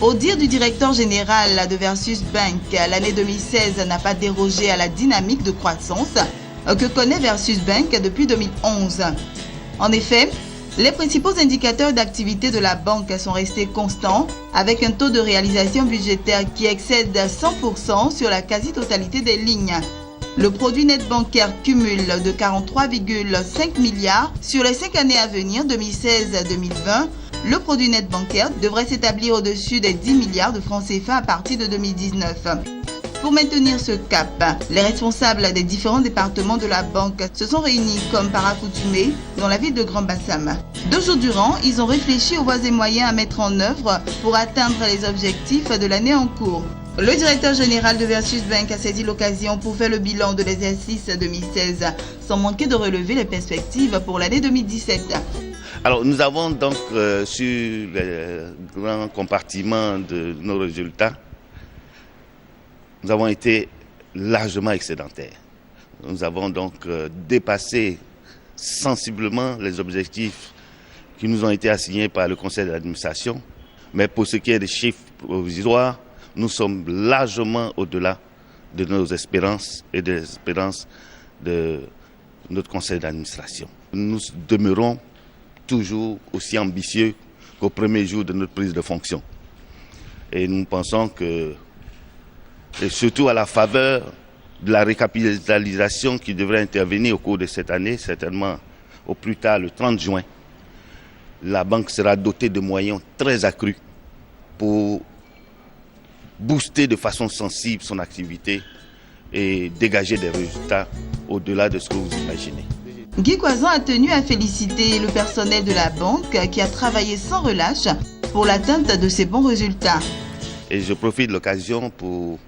Au dire du directeur général de Versus Bank, l'année 2016 n'a pas dérogé à la dynamique de croissance que connaît Versus Bank depuis 2011. En effet, les principaux indicateurs d'activité de la banque sont restés constants, avec un taux de réalisation budgétaire qui excède 100% sur la quasi-totalité des lignes. Le produit net bancaire cumule de 43,5 milliards sur les 5 années à venir 2016-2020. Le produit net bancaire devrait s'établir au-dessus des 10 milliards de francs CFA à partir de 2019. Pour maintenir ce cap, les responsables des différents départements de la banque se sont réunis comme par accoutumé dans la ville de Grand Bassam. 2 jours durant, ils ont réfléchi aux voies et moyens à mettre en œuvre pour atteindre les objectifs de l'année en cours. Le directeur général de Versus Bank a saisi l'occasion pour faire le bilan de l'exercice 2016, sans manquer de relever les perspectives pour l'année 2017. Alors nous avons donc sur les grands compartiments de nos résultats, nous avons été largement excédentaires. Nous avons donc dépassé sensiblement les objectifs qui nous ont été assignés par le conseil d'administration. Mais pour ce qui est des chiffres provisoires, nous sommes largement au-delà de nos espérances et des espérances de notre conseil d'administration. Nous demeurons toujours aussi ambitieux qu'au premier jour de notre prise de fonction. Et nous pensons que, et surtout à la faveur de la récapitalisation qui devrait intervenir au cours de cette année, certainement au plus tard le 30 juin, la banque sera dotée de moyens très accrus pour booster de façon sensible son activité et dégager des résultats au-delà de ce que vous imaginez. Guy Coisan a tenu à féliciter le personnel de la banque qui a travaillé sans relâche pour l'atteinte de ces bons résultats. Et je profite de l'occasion pour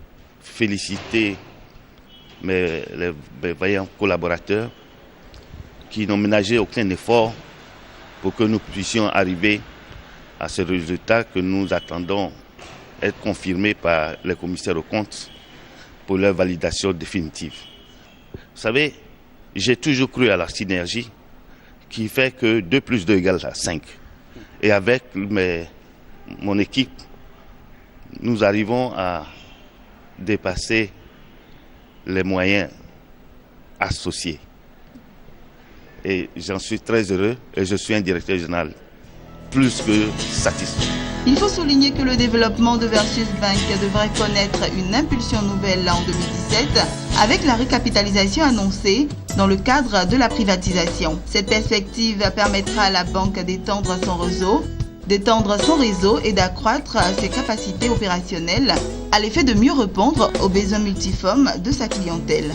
féliciter les vaillants collaborateurs qui n'ont ménagé aucun effort pour que nous puissions arriver à ce résultat que nous attendons être confirmé par les commissaires aux comptes pour leur validation définitive. Vous savez, j'ai toujours cru à la synergie qui fait que 2 plus 2 égale 5. Et avec mon équipe, nous arrivons à dépasser les moyens associés. Et j'en suis très heureux et je suis un directeur général plus que satisfait. Il faut souligner que le développement de Versus Bank devrait connaître une impulsion nouvelle en 2017 avec la récapitalisation annoncée dans le cadre de la privatisation. Cette perspective permettra à la banque d'étendre son réseau et d'accroître ses capacités opérationnelles à l'effet de mieux répondre aux besoins multiformes de sa clientèle.